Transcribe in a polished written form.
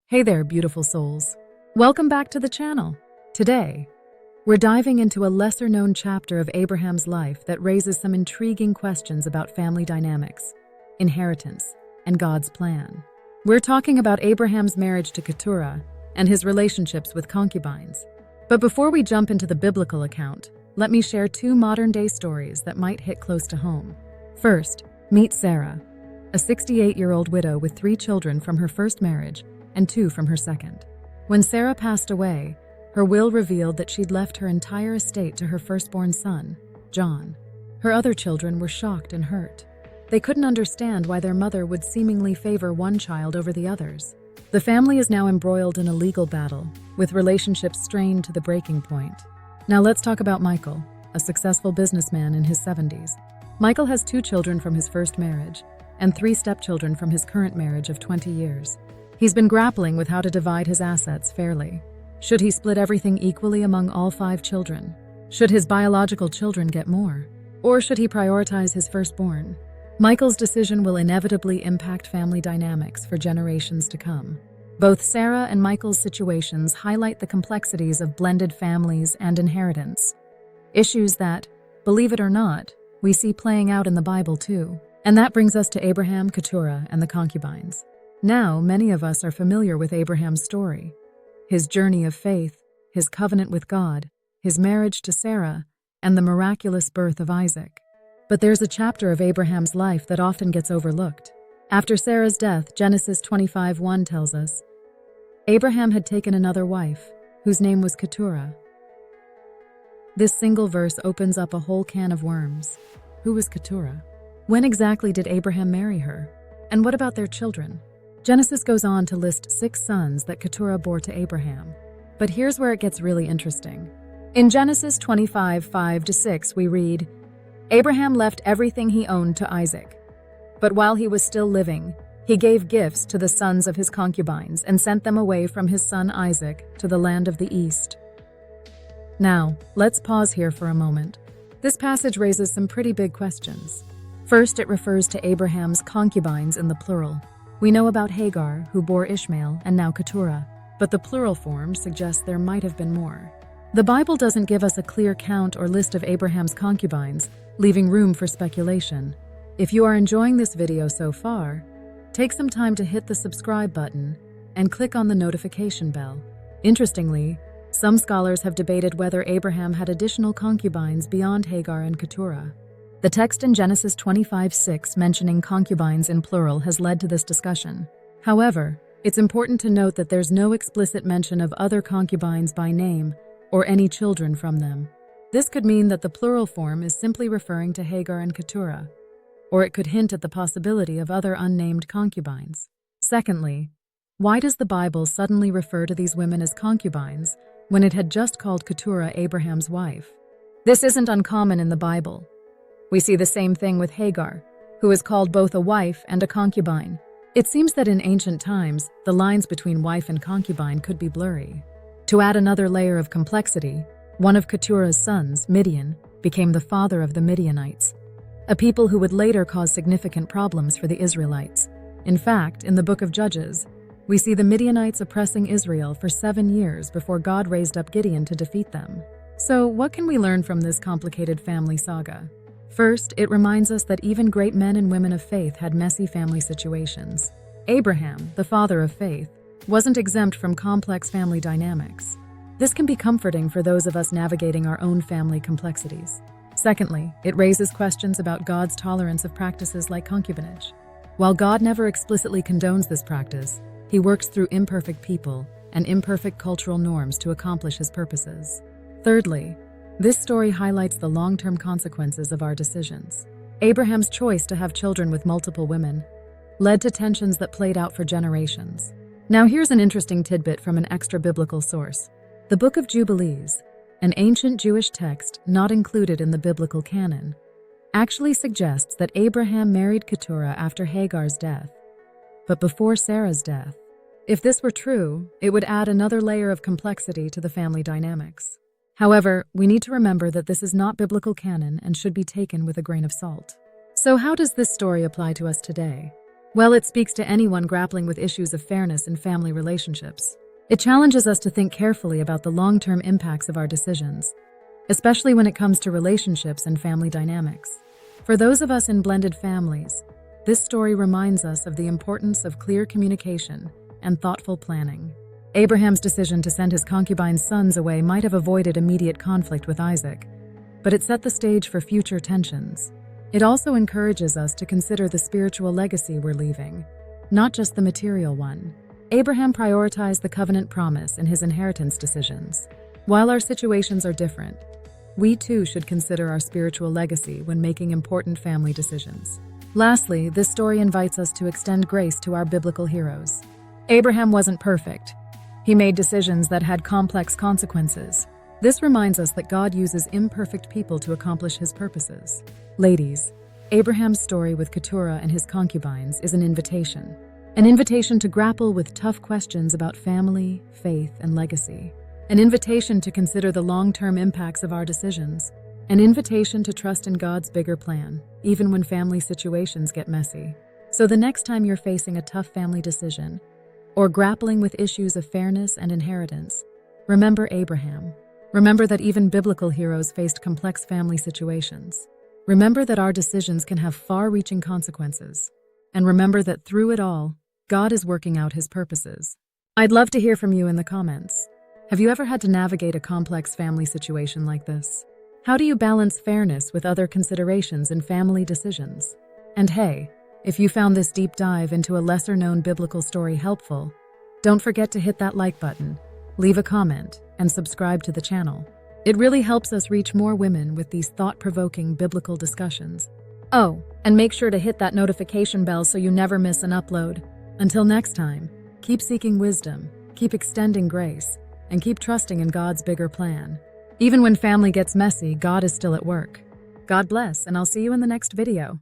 Hey there, beautiful souls. Welcome back to the channel. Today, we're diving into a lesser-known chapter of Abraham's life that raises some intriguing questions about family dynamics, inheritance, and God's plan. We're talking about Abraham's marriage to Keturah and his relationships with concubines. But before we jump into the biblical account, let me share two modern-day stories that might hit close to home. First, meet Sarah, a 68-year-old widow with 3 children from her first marriage and 2 from her second. When Sarah passed away, her will revealed that she'd left her entire estate to her firstborn son, John. Her other children were shocked and hurt. They couldn't understand why their mother would seemingly favor one child over the others. The family is now embroiled in a legal battle, with relationships strained to the breaking point. Now let's talk about Michael, a successful businessman in his 70s. Michael has 2 children from his first marriage and 3 stepchildren from his current marriage of 20 years. He's been grappling with how to divide his assets fairly. Should he split everything equally among all 5 children? Should his biological children get more? Or should he prioritize his firstborn? Michael's decision will inevitably impact family dynamics for generations to come. Both Sarah and Michael's situations highlight the complexities of blended families and inheritance. Issues that, believe it or not, we see playing out in the Bible too. And that brings us to Abraham, Keturah, and the concubines. Now, many of us are familiar with Abraham's story. His journey of faith, his covenant with God, his marriage to Sarah, and the miraculous birth of Isaac. But there's a chapter of Abraham's life that often gets overlooked. After Sarah's death, Genesis 25:1 tells us, Abraham had taken another wife, whose name was Keturah. This single verse opens up a whole can of worms. Who was Keturah? When exactly did Abraham marry her? And what about their children? Genesis goes on to list 6 sons that Keturah bore to Abraham. But here's where it gets really interesting. In Genesis 25:5-6, we read, Abraham left everything he owned to Isaac. But while he was still living, he gave gifts to the sons of his concubines and sent them away from his son Isaac to the land of the east. Now, let's pause here for a moment. This passage raises some pretty big questions. First, it refers to Abraham's concubines in the plural. We know about Hagar, who bore Ishmael, and now Keturah, but the plural form suggests there might have been more. The Bible doesn't give us a clear count or list of Abraham's concubines, leaving room for speculation. If you are enjoying this video so far, take some time to hit the subscribe button and click on the notification bell. Interestingly, some scholars have debated whether Abraham had additional concubines beyond Hagar and Keturah. The text in Genesis 25:6 mentioning concubines in plural has led to this discussion. However, it's important to note that there's no explicit mention of other concubines by name or any children from them. This could mean that the plural form is simply referring to Hagar and Keturah, or it could hint at the possibility of other unnamed concubines. Secondly, why does the Bible suddenly refer to these women as concubines when it had just called Keturah Abraham's wife? This isn't uncommon in the Bible. We see the same thing with Hagar, who is called both a wife and a concubine. It seems that in ancient times, the lines between wife and concubine could be blurry. To add another layer of complexity, one of Keturah's sons, Midian, became the father of the Midianites, a people who would later cause significant problems for the Israelites. In fact, in the book of Judges, we see the Midianites oppressing Israel for 7 years before God raised up Gideon to defeat them. So, what can we learn from this complicated family saga? First, it reminds us that even great men and women of faith had messy family situations. Abraham, the father of faith, wasn't exempt from complex family dynamics. This can be comforting for those of us navigating our own family complexities. Secondly, it raises questions about God's tolerance of practices like concubinage. While God never explicitly condones this practice, He works through imperfect people and imperfect cultural norms to accomplish His purposes. Thirdly, this story highlights the long-term consequences of our decisions. Abraham's choice to have children with multiple women led to tensions that played out for generations. Now here's an interesting tidbit from an extra-biblical source. The Book of Jubilees, an ancient Jewish text not included in the biblical canon, actually suggests that Abraham married Keturah after Hagar's death, but before Sarah's death. If this were true, it would add another layer of complexity to the family dynamics. However, we need to remember that this is not biblical canon and should be taken with a grain of salt. So how does this story apply to us today? Well, it speaks to anyone grappling with issues of fairness in family relationships. It challenges us to think carefully about the long-term impacts of our decisions, especially when it comes to relationships and family dynamics. For those of us in blended families, this story reminds us of the importance of clear communication and thoughtful planning. Abraham's decision to send his concubine sons away might have avoided immediate conflict with Isaac, but it set the stage for future tensions. It also encourages us to consider the spiritual legacy we're leaving, not just the material one. Abraham prioritized the covenant promise in his inheritance decisions. While our situations are different, we too should consider our spiritual legacy when making important family decisions. Lastly, this story invites us to extend grace to our biblical heroes. Abraham wasn't perfect. He made decisions that had complex consequences. This reminds us that God uses imperfect people to accomplish his purposes. Ladies, Abraham's story with Keturah and his concubines is an invitation to grapple with tough questions about family, faith, and legacy. An invitation to consider the long-term impacts of our decisions. An invitation to trust in God's bigger plan, even when family situations get messy. So the next time you're facing a tough family decision, or grappling with issues of fairness and inheritance, remember Abraham. Remember that even biblical heroes faced complex family situations. Remember that our decisions can have far-reaching consequences. And remember that through it all, God is working out his purposes. I'd love to hear from you in the comments. Have you ever had to navigate a complex family situation like this? How do you balance fairness with other considerations in family decisions? And hey, if you found this deep dive into a lesser-known biblical story helpful, don't forget to hit that like button, leave a comment, and subscribe to the channel. It really helps us reach more women with these thought-provoking biblical discussions. Oh, and make sure to hit that notification bell so you never miss an upload. Until next time, keep seeking wisdom, keep extending grace, and keep trusting in God's bigger plan. Even when family gets messy, God is still at work. God bless, and I'll see you in the next video.